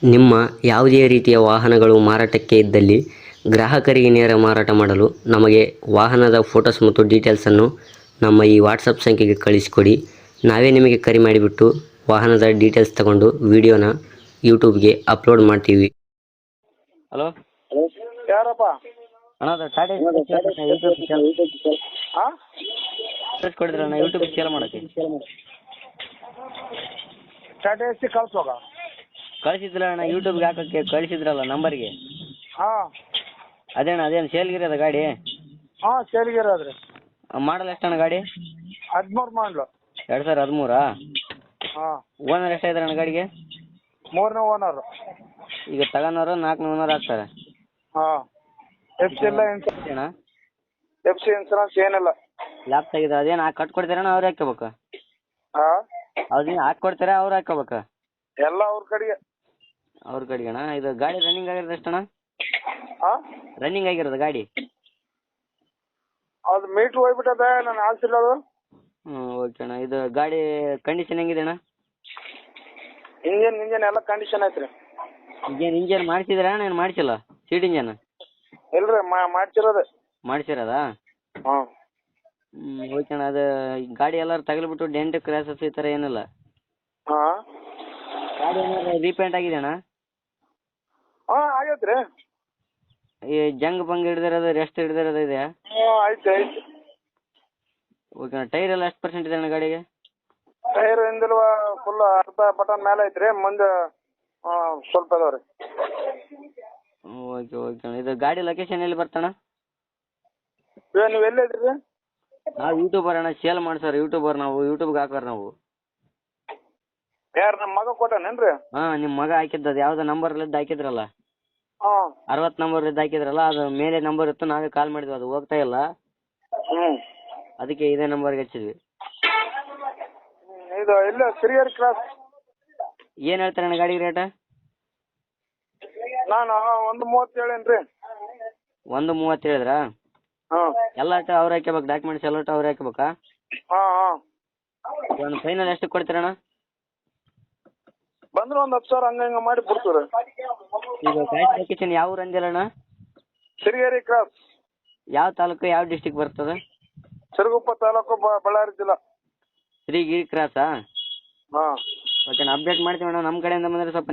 ನಿಮ್ಮ ಯಾವುದೇ ರೀತಿಯ ವಾಹನಗಳು ಮಾರಾಟಕ್ಕೆ ಇದ್ದಲ್ಲಿ ಗ್ರಾಹಕರಿಗೆ ನೇರ ಮಾರಾಟ ಮಾಡಲು ನಮಗೆ ವಾಹನದ ಫೋಟೋಸ್ ಮತ್ತು ಡೀಟೇಲ್ಸನ್ನು ನಮ್ಮ ಈ ವಾಟ್ಸಪ್ ಸಂಖ್ಯೆಗೆ ಕಳಿಸಿಕೊಡಿ. ನಾವೇ ನಿಮಗೆ ಕರೆ ಮಾಡಿಬಿಟ್ಟು ವಾಹನದ ಡೀಟೇಲ್ಸ್ ತಗೊಂಡು ವಿಡಿಯೋನ ಯೂಟ್ಯೂಬ್ಗೆ ಅಪ್ಲೋಡ್ ಮಾಡ್ತೀವಿ. ಹಲೋ ಯಾರಪ್ಪ? ಅಣ್ಣ ಅದು ಟಾಟಾ ಯೂಟ್ಯೂಬ್ ಕೊಡಿದ್ರಣ್ಣ ಯೂಟ್ಯೂಬ್ ಸೇಲ್ ಮಾಡೋಕ್ಕೆ ಟಾಟಾ ಎಸ್ ಕಳ್ಸೋಗ ಕಳಿಸಿದ್ರಲ್ಲ ಅಣ್ಣ ಯೂಟ್ಯೂಬ್ಗೆ ಹಾಕೋಕ್ಕೆ ಕಳಿಸಿದ್ರಲ್ಲ ನಂಬರ್ಗೆ. ಹಾಂ ಅದೇಣ್ಣ ಅದೇನು ಸೇಲ್ಗಿರೋದ ಗಾಡಿ? ಹಾಂ ಸೇಲ್ಗೆ ಇರೋದ್ರಿ. ಮಾಡಲ್ ಎಷ್ಟಣ್ಣ ಗಾಡಿ? 13 ಮಾಡಲು. 2013? ಹಾಂ. ಓನರ್ ಎಷ್ಟಾಗಿದ್ದಾರೆ ಅಣ್ಣ ಗಾಡಿಗೆ? 3ನೇ ಓನರು. ಈಗ ತಗೊಂಡವರು 4ನೇ ಓನರ್ ಆಗ್ತಾರೆ. ಹಾಂ. ಎಫ್ ಸಿ ಇಲ್ಲ ಇನ್ಸೂರೆನ್ಸ್ ಅಣ್ಣ ಎಫ್ ಸಿ ಇನ್ಸೂರೆನ್ಸ್ ಏನಿಲ್ಲ. ಲ್ಯಾಪ್ಸ್ ಆಗಿದೆ ಅದೇನು ಕಟ್ಕೊಡ್ತೀರಣ್ಣ ಅವ್ರು ಹಾಕ್ಕೋಬೇಕಾ? ಹಾಂ. ಅದನ್ನ ಹಾಕ್ಕೊಡ್ತಾರೆ ಅವ್ರು ಹಾಕ್ಕೋಬೇಕಾ? ಎಲ್ಲ ಅವ್ರ ಕಡೆಗೆ. ಅವ್ರ ಕಡೆಗೆ ಅಣ್ಣ. ಇದು ಗಾಡಿ ರನ್ನಿಂಗ್ ಆಗಿರೋದು ಎಷ್ಟಣ್ಣ? ಹಾಂ. ರನ್ನಿಂಗ್ ಆಗಿರೋದು ಗಾಡಿ? ಅದು ಮೀಟ್ರ್ ಹೋಗ್ಬಿಟ್ಟದೆ, ನಾನು ಹಾಕ್ಸಿರೋದು. ಓಕೆ ಅಣ್ಣ. ಇದು ಗಾಡಿ ಕಂಡೀಷನ್ ಹೆಂಗಿದೆ ಅಣ್ಣ? ಇಂಜನ್ ಎಲ್ಲ ಕಂಡೀಷನ್ ಐತ್ರಿ. ಇಂಜನ್ ಮಾಡಿಸಿದ್ರೆ ಅಣ್ಣ ಏನು ಮಾಡಿಸಿಲ್ಲ? ಸೀಟ್ ಇಂಜನ್ ಇಲ್ರಿ ಮಾಡ್ಸಿರೋದು. ಮಾಡಿಸಿರೋದಾ? ಹಾಂ. ಓಕೆ ಅಣ್ಣ. ಅದು ಗಾಡಿ ಎಲ್ಲರೂ ತಗಲ್ಬಿಟ್ಟು ಡೆಂಟ್ ಕ್ರ್ಯಾಸಸ್ ಈ ಥರ ಏನಿಲ್ಲ? ಹಾಂ. ಗಾಡಿ ಏನಾದ್ರು ರೀಪೇಂಟ್ ಆಗಿದೆ ಅಣ್ಣ? ಹಾಂ ಆಗೈತ್ರಿ. ಈ ಜಂಗ್ ಬಂಗ್ ಹಿಡ್ದಿರೋದು ರೆಸ್ಟ್ ಹಿಡ್ದಿರೋದು ಇದೆ? ಹಾಂ ಐತೆ. ಓಕೆ ಅಣ್ಣ. ಟೈರ್ ಎಲ್ಲ ಎಷ್ಟು ಪರ್ಸೆಂಟ್ ಇದೆ ಅಣ್ಣ ಗಾಡಿಗೆ? ಟೈರ್ ಹಿಂದಿಲ್ವ ಫುಲ್ ಅರ್ಧ ಬಟನ್ ಮೇಲೆ ಐತ್ರಿ, ಮುಂದೆ ಸ್ವಲ್ಪ ಅದಾವ್ರಿ. ಓಕೆ ಅಣ್ಣ. ಇದು ಗಾಡಿ ಲೊಕೇಶನ್ ಎಲ್ಲಿ ಬರ್ತಣ್ಣ? ನೀವು ಎಲ್ಲಿ ಇದ್ರಿ? ನಾವು ಯೂಟ್ಯೂಬರ್ ಅಣ್ಣ, ಸೇಲ್ ಮಾಡ್ಸೋರು ಯೂಟ್ಯೂಬರ್ ನಾವು, ಯೂಟ್ಯೂಬ್ಗೆ ಹಾಕೋರು ನಾವು. ಯಾರು ನಮ್ಮ ಮಗ ಕೊಟ್ಟಾನೇನ್ರಿ? ಹಾಂ ನಿಮ್ಮ ಮಗ ಹಾಕಿದ್ದು ಅದು ಯಾವುದೋ ನಂಬರ್ಲಿದ್ದು ಹಾಕಿದ್ರಲ್ಲ, ಹಾಂ 60 ನಂಬರ್ಲಿದ್ದು ಹಾಕಿದ್ರಲ್ಲ, ಅದು ಮೇಲೆ ನಂಬರ್ ಇತ್ತು, ನಾವೇ ಕಾಲ್ ಮಾಡಿದ್ವಿ, ಅದು ಹೋಗ್ತಾ ಇಲ್ಲ, ಹ್ಞೂ ಅದಕ್ಕೆ ಇದೇ ನಂಬರ್ಗೆ ಹಚ್ಚಿದ್ವಿ. ಇದು ಇಲ್ಲ ಸಿರಿಯರ್ ಕ್ರಾಸ್. ಏನು ಹೇಳ್ತಾರೆ ಅಣ್ಣ ಗಾಡಿಗೆ ರೇಟ? ನಾನು 1.30 ಹೇಳೇನ್ರಿ. 1.30 ಹೇಳಿದ್ರಾ? ಹಾಂ. ಎಲ್ಲ ಅವ್ರು ಹಾಕ್ಕೋಬೇಕು, ಡಾಕ್ಯುಮೆಂಟ್ಸ್ ಎಲ್ಲ ಅವ್ರು ಹಾಕ್ಕೋಬೇಕಾ? ಹಾಂ ಹಾಂ. ಒಂದು ಫೈನಲ್ ಎಷ್ಟು ಕೊಡ್ತೀರಣ್ಣ? ಬಂದ್ರೆ ಒಂದು 10,000 ಹಂಗೆ ಮಾಡಿ ಬಿಡ್ತೀವಿ. ಈಗ ಗಾಡಿ ಲೊಕೇಶನ್ ಯಾವ ಊರು ಅಂದಿಲ್ಲಣ್ಣ? ಸಿರಿಯರಿ ಕ್ರಾಸ್. ಯಾವ ತಾಲೂಕು ಯಾವ ಡಿಸ್ಟಿಕ್ ಬರ್ತದೆ? ಸಿರುಗುಪ್ಪ ತಾಲೂಕು, ಬಳ್ಳಾರಿ ಜಿಲ್ಲಾ. ಶ್ರೀಗಿರಿ ಕ್ರಾಸಾ? ಹಾಂ. ಓಕೆ ಅಪ್ಡೇಟ್ ಮಾಡ್ತೀವಿ ಅಣ್ಣ. ನಮ್ಮ ಕಡೆಯಿಂದ ಬಂದರೆ ಸ್ವಲ್ಪ